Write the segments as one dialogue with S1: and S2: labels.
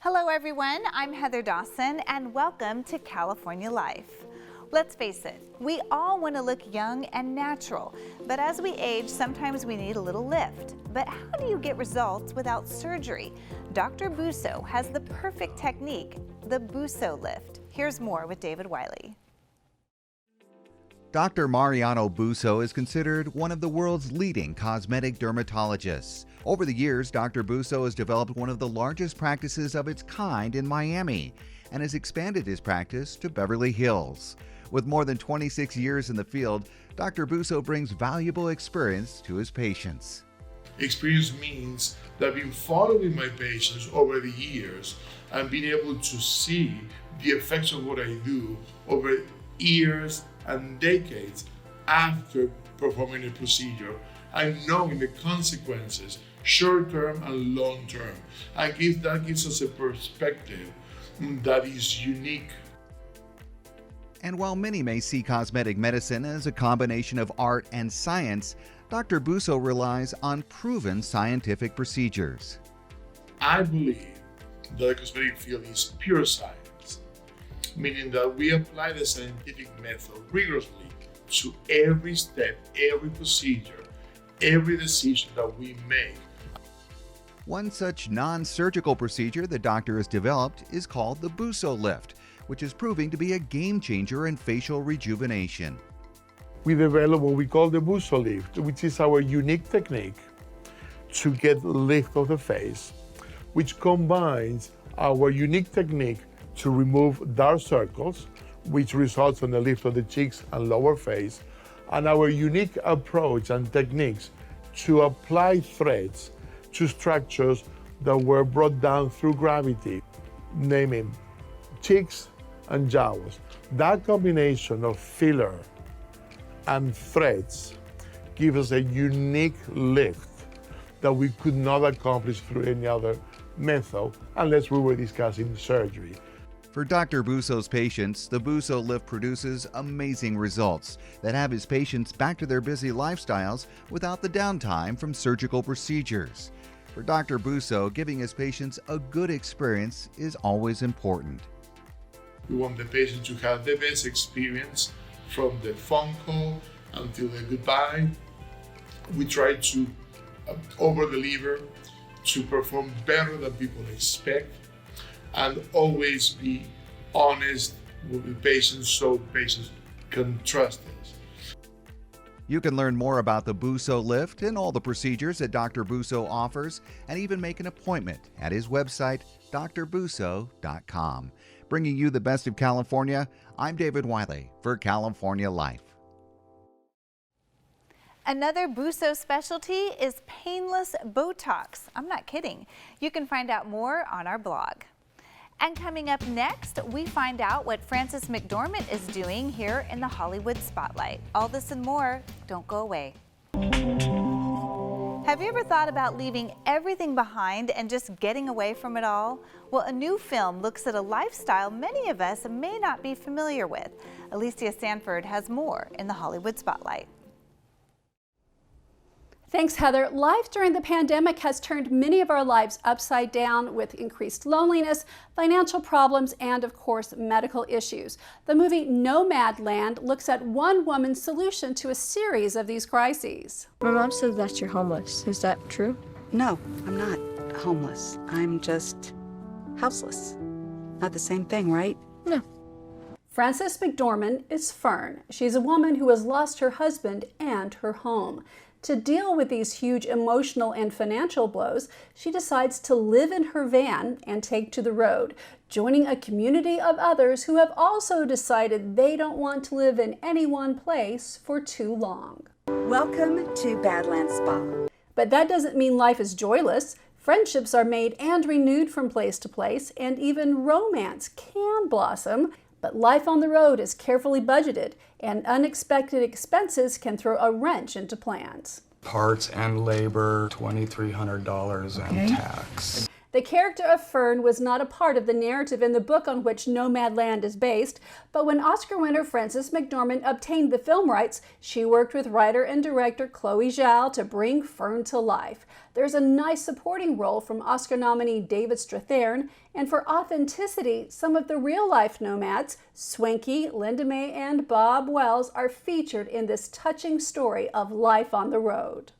S1: Hello everyone, I'm Heather Dawson and welcome to California Life. Let's face it, we all want to look young and natural, but as we age, sometimes we need a little lift. But how do you get results without surgery? Dr. Busso has the perfect technique, the Busso lift. Here's more with David Wiley.
S2: Dr. Mariano Busso is considered one of the world's leading cosmetic dermatologists. Over the years, Dr. Busso has developed one of the largest practices of its kind in Miami and has expanded his practice to Beverly Hills. With more than 26 years in the field, Dr. Busso brings valuable experience to his patients.
S3: Experience means that I've been following my patients over the years and being able to see the effects of what I do over years and decades after performing a procedure, and knowing the consequences, short-term and long-term. That gives us a perspective that is unique.
S2: And while many may see cosmetic medicine as a combination of art and science, Dr. Busso relies on proven scientific procedures.
S3: I believe that the cosmetic field is pure science, meaning that we apply the scientific method rigorously to every step, every procedure, every decision that we make.
S2: One such non-surgical procedure the doctor has developed is called the Busso lift, which is proving to be a game changer in facial rejuvenation.
S3: We developed what we call the Busso lift, which is our unique technique to get lift of the face, which combines our unique technique to remove dark circles, which results in the lift of the cheeks and lower face, and our unique approach and techniques to apply threads to structures that were brought down through gravity, naming cheeks and jowls. That combination of filler and threads gives us a unique lift that we could not accomplish through any other method unless we were discussing surgery.
S2: For Dr. Busso's patients, the Busso lift produces amazing results that have his patients back to their busy lifestyles without the downtime from surgical procedures. For Dr. Busso, giving his patients a good experience is always important.
S3: We want the patient to have the best experience from the phone call until the goodbye. We try to over-deliver, to perform better than people expect, and always be honest with the patients so patients can trust us.
S2: You can learn more about the Busso lift and all the procedures that Dr. Busso offers, and even make an appointment at his website, drbusso.com. Bringing you the best of California, I'm David Wiley for California Life.
S1: Another Busso specialty is painless Botox. I'm not kidding. You can find out more on our blog. And coming up next, we find out what Frances McDormand is doing here in the Hollywood spotlight. All this and more, don't go away. Have you ever thought about leaving everything behind and just getting away from it all? Well, a new film looks at a lifestyle many of us may not be familiar with. Alicia Sanford has more in the Hollywood spotlight.
S4: Thanks, Heather. Life during the pandemic has turned many of our lives upside down with increased loneliness, financial problems, and of course, medical issues. The movie Nomad Land looks at one woman's solution to a series of these crises.
S5: My mom said that you're homeless. Is that true?
S6: No, I'm not homeless. I'm just houseless. Not the same thing, right?
S5: No.
S4: Frances McDormand is Fern. She's a woman who has lost her husband and her home. To deal with these huge emotional and financial blows, she decides to live in her van and take to the road, joining a community of others who have also decided they don't want to live in any one place for too long.
S6: Welcome to Badlands Spa.
S4: But that doesn't mean life is joyless. Friendships are made and renewed from place to place, and even romance can blossom. But life on the road is carefully budgeted, and unexpected expenses can throw a wrench into plans.
S7: Parts and labor, $2,300 and tax.
S4: The character of Fern was not a part of the narrative in the book on which Nomad Land is based, but when Oscar winner Frances McDormand obtained the film rights, she worked with writer and director Chloe Zhao to bring Fern to life. There's a nice supporting role from Oscar nominee David Strathairn, and for authenticity, some of the real-life nomads, Swanky, Linda May, and Bob Wells, are featured in this touching story of life on the road.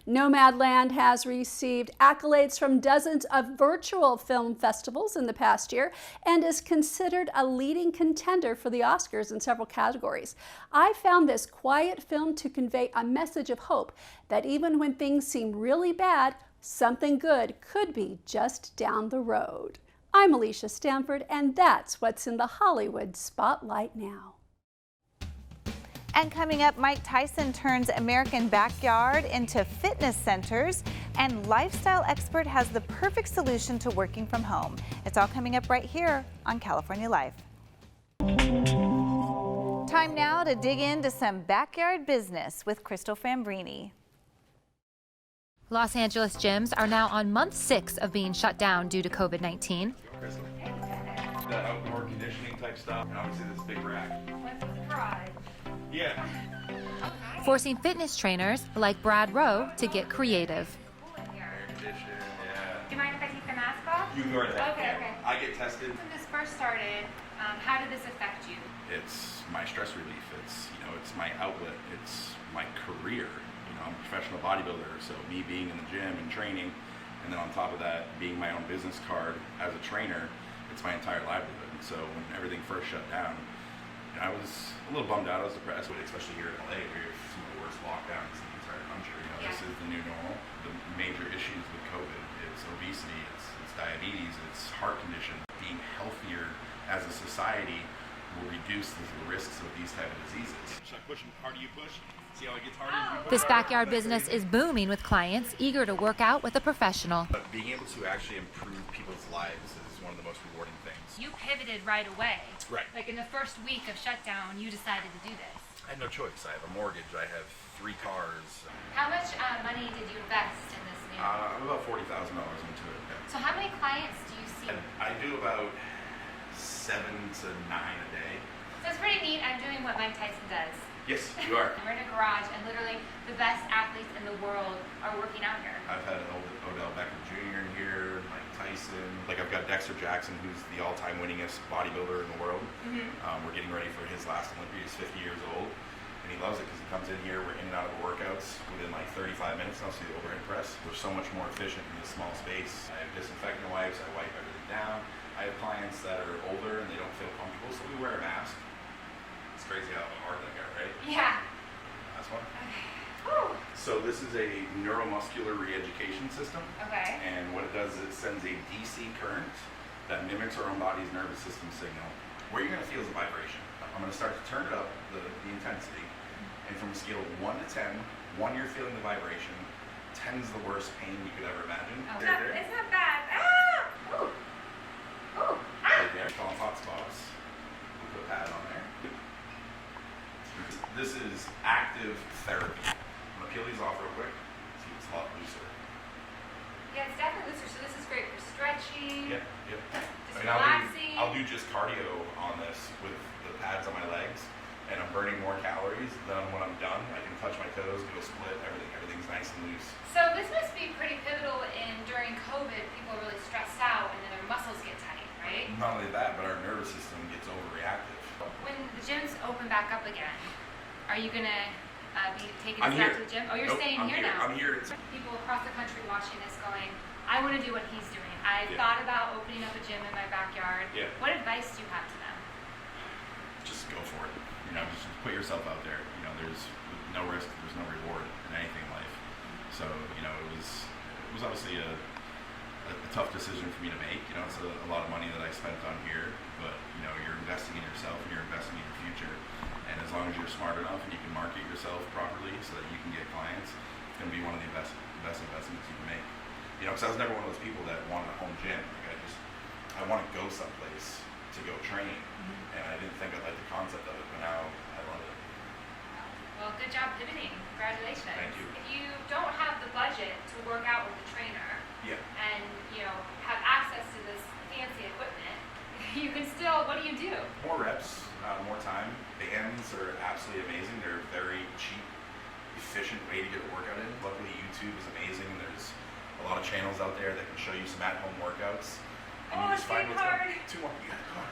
S4: Nomad Land has received accolades from dozens of virtual film festivals in the past year and is considered a leading contender for the Oscars in several categories. I found this quiet film to convey a message of hope that even when things seem really bad, something good could be just down the road. I'm Alicia Stanford, and that's what's in the Hollywood Spotlight now.
S1: And coming up, Mike Tyson turns American backyard into fitness centers, and lifestyle expert has the perfect solution to working from home. It's all coming up right here on California Life. Time now to dig into some backyard business with Crystal Fambrini.
S7: Los Angeles gyms are now on month 6 of being shut down due to COVID-19.
S8: The outdoor conditioning type stuff, and obviously this big rack.
S7: What's the surprise?
S8: Yeah.
S7: Forcing fitness trainers like Brad Rowe to get creative.
S8: Air condition, yeah.
S9: Do you mind if I take the mask off?
S8: You can go right ahead.
S9: Okay,
S8: Yeah.
S9: okay.
S8: I get tested.
S9: When this first started, how did this affect you?
S8: It's my stress relief. It's my outlet. It's my career. I'm a professional bodybuilder, so me being in the gym and training, and then on top of that, being my own business card as a trainer, it's my entire livelihood. And so when everything first shut down, I was a little bummed out. I was depressed, especially here in LA, where you have some of the worst lockdowns in the entire country. This is the new normal. The major issues with COVID is obesity, it's diabetes, it's heart condition. Being healthier as a society will reduce the risks of these type of diseases. Should I push them? Harder you push? See how it gets harder as you push?
S7: This backyard business is booming with clients eager to work out with a professional.
S8: But being able to actually improve people's lives is one of the most rewarding things.
S9: You pivoted right away.
S8: Right.
S9: Like in the first week of shutdown, you decided to do this.
S8: I had no choice. I have a mortgage. I have 3 cars.
S9: How much money did you invest in this new?
S8: I'm about $40,000 into it. Yeah.
S9: So how many clients do you see?
S8: And I do about 7 to 9 a day.
S9: So it's pretty neat. I'm doing what Mike Tyson does.
S8: Yes, you are.
S9: We're in a garage, and literally the best athletes in the world are working out here.
S8: I've had Odell Beckham Jr. in here, Mike Tyson. Like I've got Dexter Jackson, who's the all-time winningest bodybuilder in the world. We're getting ready for his last Olympiad. He's 50 years old, and he loves it because he comes in here. We're in and out of workouts within like 35 minutes. And I'll see the overhead press. We're so much more efficient in this small space. I have disinfectant wipes. I wipe everything down. I have clients that are older and they don't feel comfortable, so we wear a mask. It's crazy how hard that got, right?
S9: Yeah.
S8: That's one.
S9: Whew.
S8: So this is a neuromuscular re-education system.
S9: Okay.
S8: And what it does is it sends a DC current that mimics our own body's nervous system signal. What you're going to feel is a vibration. I'm going to start to turn it up, the intensity. And from a scale of 1 to 10, 1 you're feeling the vibration, 10 is the worst pain you could ever imagine.
S9: Oh, it's not bad. Ah! Ooh. Ooh. Ah!
S8: Right there. Call them hot spots. We'll put a pad on there. This is active therapy. I'm going to peel these off real quick. See, it's a lot looser.
S9: Yeah, it's definitely looser. So this is great for stretching.
S8: Yep.
S9: Just relaxing.
S8: I'll do just cardio on this with the pads on my legs, and I'm burning more calories. Then when I'm done, I can touch my toes, do a split, everything's nice and loose.
S9: So this must be pretty pivotal in during COVID. People are really stressed out, and then their muscles get tight, right?
S8: Not only that, but our nervous system gets overreactive.
S9: When the gyms open back up again, are you gonna be taking
S8: I'm
S9: this back
S8: here.
S9: to the gym? Oh, you're
S8: Nope,
S9: staying
S8: I'm
S9: here
S8: here.
S9: now.
S8: I'm here.
S9: People across the country watching this going, I want to do what he's doing. I thought about opening up a gym in my backyard.
S8: Yeah.
S9: What advice do you have to them?
S8: Just go for it. Just put yourself out there. There's no risk, there's no reward in anything in life. So, it was obviously a tough decision for me to make. It's a lot of money that I spent on here, but you're investing in yourself and you're investing in your future. And as long as you're smart enough and you can market yourself properly so that you can get clients, it's going to be one of the best investments you can make. Because I was never one of those people that wanted a home gym. I want to go someplace to go train, and I didn't think I liked the concept of it, but now I love it.
S9: Well, good job pivoting. Congratulations.
S8: Thank you.
S9: If you don't have the budget to work out with a trainer,
S8: Yeah.
S9: and
S8: equipments are absolutely amazing. They're a very cheap, efficient way to get a workout in. Luckily, YouTube is amazing. There's a lot of channels out there that can show you some at-home workouts. And you just find what's
S9: hard.
S8: going. Two more. You got it. Come on.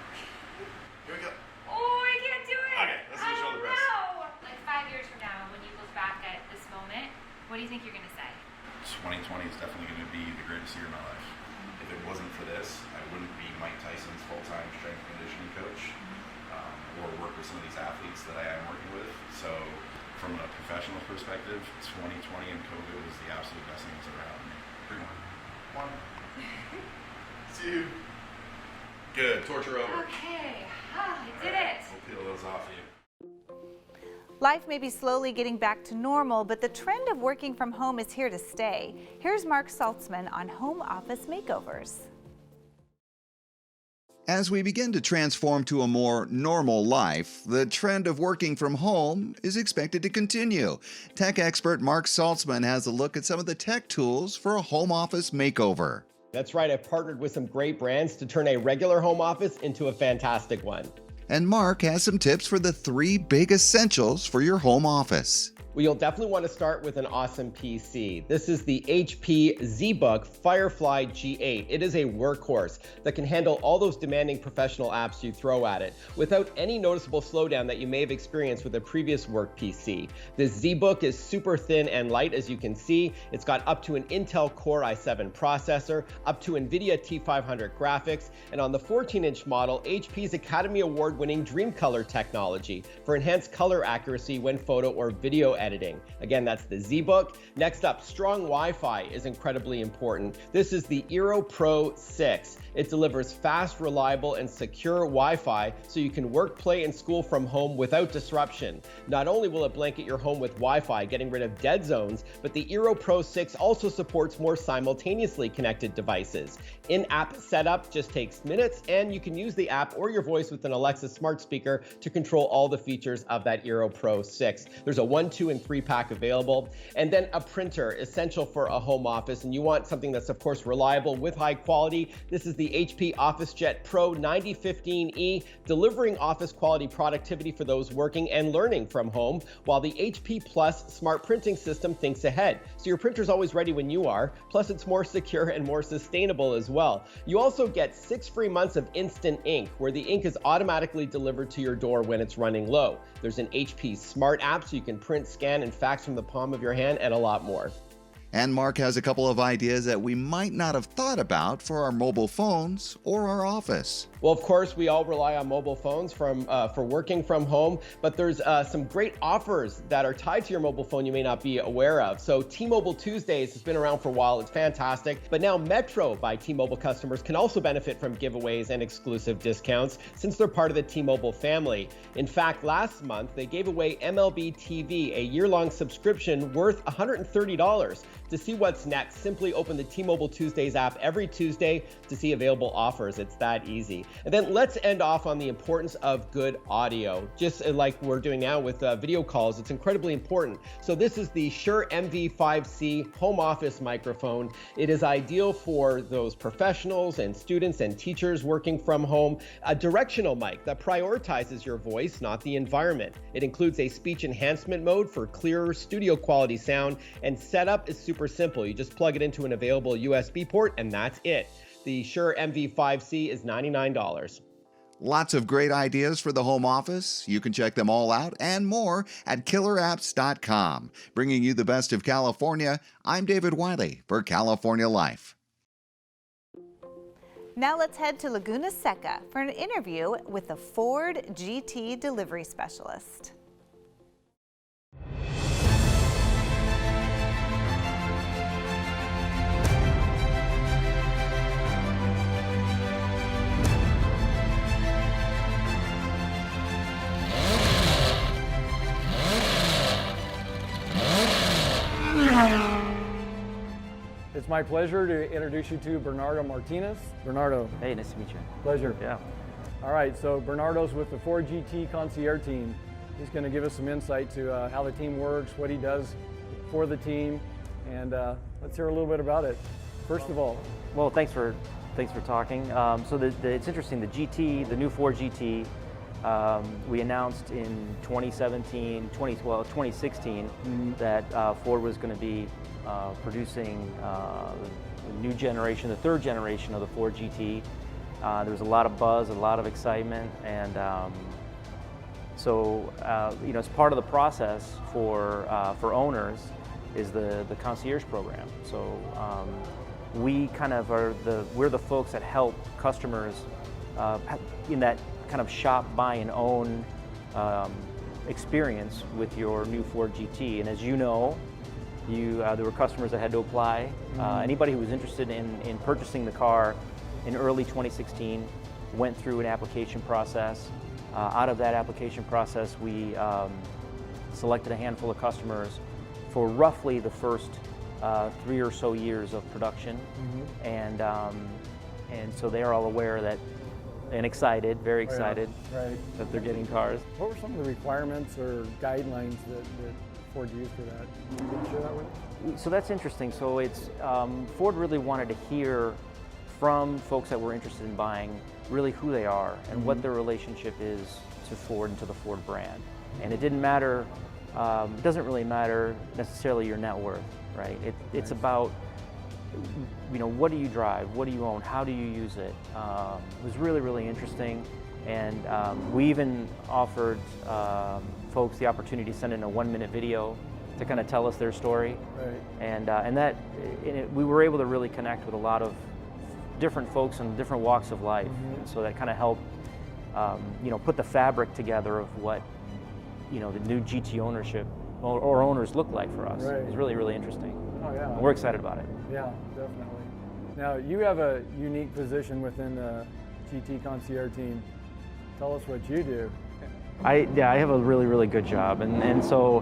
S8: Here we go.
S9: Oh, I can't do it.
S8: Okay, let's do shoulder press.
S9: No. Like 5 years from now, when you look back at this moment, what do you think you're going to say?
S8: 2020 is definitely going to be the greatest year of my life. If it wasn't for this, I wouldn't be Mike Tyson's full-time strength and conditioning coach, or work with some of these athletes that I am working with. So from a professional perspective, 2020 and COVID was the absolute best thing that's ever happened to me. 3 more. 1. 2. Good. Torture over.
S9: Okay. I did it.
S8: We'll peel those off you.
S1: Life may be slowly getting back to normal, but the trend of working from home is here to stay. Here's Mark Saltzman on home office makeovers.
S2: As we begin to transform to a more normal life, the trend of working from home is expected to continue. Tech expert Mark Saltzman has a look at some of the tech tools for a home office makeover.
S10: That's right, I've partnered with some great brands to turn a regular home office into a fantastic one.
S2: And Mark has some tips for the 3 big essentials for your home office.
S10: Well, you'll definitely want to start with an awesome PC. This is the HP ZBook Firefly G8. It is a workhorse that can handle all those demanding professional apps you throw at it without any noticeable slowdown that you may have experienced with a previous work PC. This ZBook is super thin and light, as you can see. It's got up to an Intel Core i7 processor, up to NVIDIA T500 graphics, and on the 14-inch model, HP's Academy Award-winning Dreamcolor technology for enhanced color accuracy when photo or video editing. Again, that's the ZBook. Next up, strong Wi-Fi is incredibly important. This is the Eero Pro 6. It delivers fast, reliable, and secure Wi-Fi so you can work, play, and school from home without disruption. Not only will it blanket your home with Wi-Fi, getting rid of dead zones, but the Eero Pro 6 also supports more simultaneously connected devices. In-app setup just takes minutes, and you can use the app or your voice with an Alexa smart speaker to control all the features of that Eero Pro 6. There's a 1, 2, and 3 pack available. And then a printer, essential for a home office, and you want something that's of course reliable with high quality. This is the HP OfficeJet Pro 9015E, delivering office quality productivity for those working and learning from home, while the HP Plus smart printing system thinks ahead. So your printer's always ready when you are, plus it's more secure and more sustainable as well. You also get 6 free months of instant ink, where the ink is automatically delivered to your door when it's running low. There's an HP Smart app so you can print, scan, and fax from the palm of your hand, and a lot more.
S2: And Mark has a couple of ideas that we might not have thought about for our mobile phones or our office.
S10: Well, of course, we all rely on mobile phones for working from home, but there's some great offers that are tied to your mobile phone you may not be aware of. So T-Mobile Tuesdays has been around for a while. It's fantastic. But now Metro by T-Mobile customers can also benefit from giveaways and exclusive discounts since they're part of the T-Mobile family. In fact, last month, they gave away MLB TV, a year-long subscription worth $130. To see what's next, simply open the T-Mobile Tuesdays app every Tuesday to see available offers. It's that easy. And then let's end off on the importance of good audio. Just like we're doing now with video calls, it's incredibly important. So this is the Shure MV5C home office microphone. It is ideal for those professionals and students and teachers working from home. A directional mic that prioritizes your voice, not the environment. It includes a speech enhancement mode for clearer studio quality sound, and setup is super simple. You just plug it into an available USB port and that's it. The Shure MV5C is $99.
S2: Lots of great ideas for the home office. You can check them all out and more at killerapps.com. Bringing you the best of California, I'm David Wiley for California Life.
S1: Now let's head to Laguna Seca for an interview with the Ford GT delivery specialist.
S11: It's my pleasure to introduce you to Bernardo Martinez. Bernardo.
S12: Hey, nice to meet you.
S11: Pleasure.
S12: Yeah.
S11: All right, so Bernardo's with the Ford GT concierge team. He's going to give us some insight to how the team works, what he does for the team, and let's hear a little bit about it. First of all.
S12: Well, thanks for talking. So it's interesting, the GT, the new Ford GT, We announced in 2016 that Ford was going to be producing the new generation, the third generation of the Ford GT. There was a lot of buzz, a lot of excitement, and so as part of the process for owners is the concierge program. So we kind of we're the folks that help customers in that kind of shop, buy, and own experience with your new Ford GT. And as you know, there were customers that had to apply. Anybody who was interested in purchasing the car in early 2016 went through an application process. Out of that application process, we selected a handful of customers for roughly the first 3 or so years of production. And so they are all aware that, and excited, very excited, that they're getting cars.
S11: What were some of the requirements or guidelines that Ford used for that? Can you share that with us?
S12: So that's interesting. So it's Ford really wanted to hear from folks that were interested in buying really who they are and what their relationship is to Ford and to the Ford brand. And it didn't matter, it doesn't really matter necessarily your net worth, right? It's about, what do you drive? What do you own? How do you use it? It was really, really interesting. And we even offered folks the opportunity to send in a 1-minute video to kind of tell us their story. And we were able to really connect with a lot of different folks in different walks of life. So that kind of helped, put the fabric together of what, the new GT ownership or owners look like for us. It was really, really interesting.
S11: Oh yeah.
S12: And we're excited about it.
S11: Yeah, definitely. Now, you have a unique position within the GT concierge team. Tell us what you do.
S12: I have a really, really good job, and so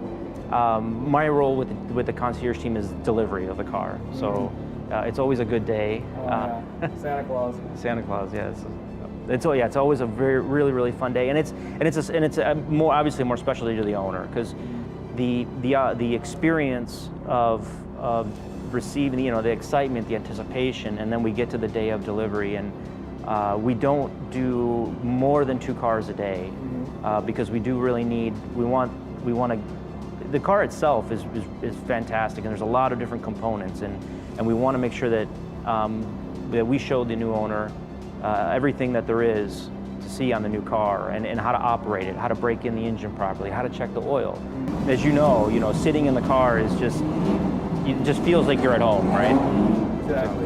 S12: my role with the concierge team is delivery of the car. So it's always a good day.
S11: Santa Claus.
S12: Santa Claus, yes. It's always a really, really fun day, and it's more obviously more specialty to the owner, because the experience of receiving the excitement, the anticipation, and then we get to the day of delivery, and we don't do more than 2 cars a day, because we do really we want to. The car itself is fantastic, and there's a lot of different components, and we want to make sure that that we show the new owner everything that there is to see on the new car, and how to operate it, how to break in the engine properly, how to check the oil. As you know, sitting in the car is it just feels like you're at home, right?
S11: Exactly.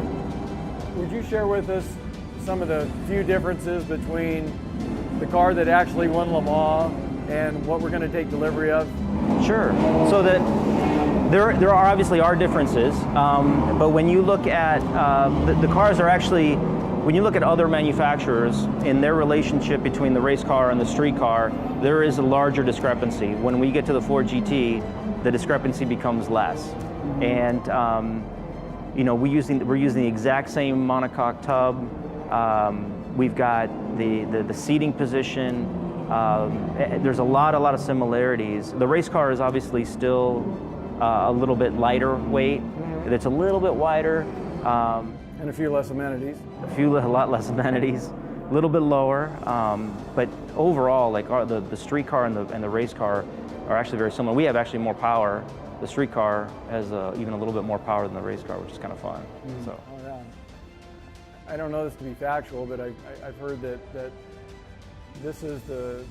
S11: Would you share with us some of the few differences between the car that actually won Le Mans and what we're going to take delivery of?
S12: Sure. So there obviously are differences, but when you look at the cars are actually, when you look at other manufacturers in their relationship between the race car and the street car, there is a larger discrepancy. When we get to the Ford GT, the discrepancy becomes less. And we're using the exact same monocoque tub. We've got the seating position. There's a lot of similarities. The race car is obviously still a little bit lighter weight. It's a little bit wider.
S11: And a few less amenities.
S12: A lot less amenities. A little bit lower. But overall, like the street car and the race car are actually very similar. We have actually more power. The street car has even a little bit more power than the race car, which is kind of fun. So.
S11: Oh, yeah. I don't know this to be factual, but I've heard that this is the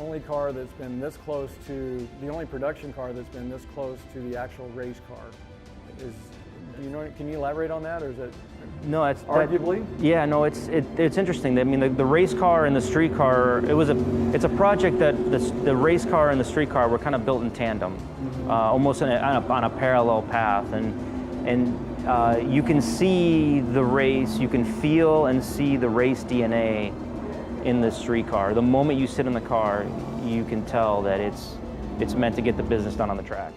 S11: only car that's been this close to, the only production car that's been this close to the actual race car. Can you elaborate on that, or is it?
S12: No, it's
S11: arguably.
S12: It's interesting. I mean, the race car and the street car. It's a project that the race car and the street car were kind of built in tandem, almost on a parallel path, and you can see the race. You can feel and see the race DNA in the street car. The moment you sit in the car, you can tell that it's meant to get the business done on the track.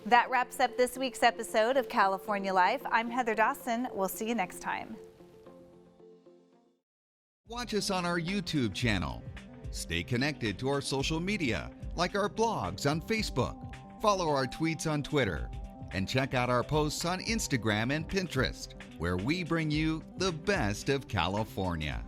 S1: That wraps up this week's episode of California Life. I'm Heather Dawson. We'll see you next time.
S2: Watch us on our YouTube channel. Stay connected to our social media, like our blogs on Facebook. Follow our tweets on Twitter. And check out our posts on Instagram and Pinterest, where we bring you the best of California.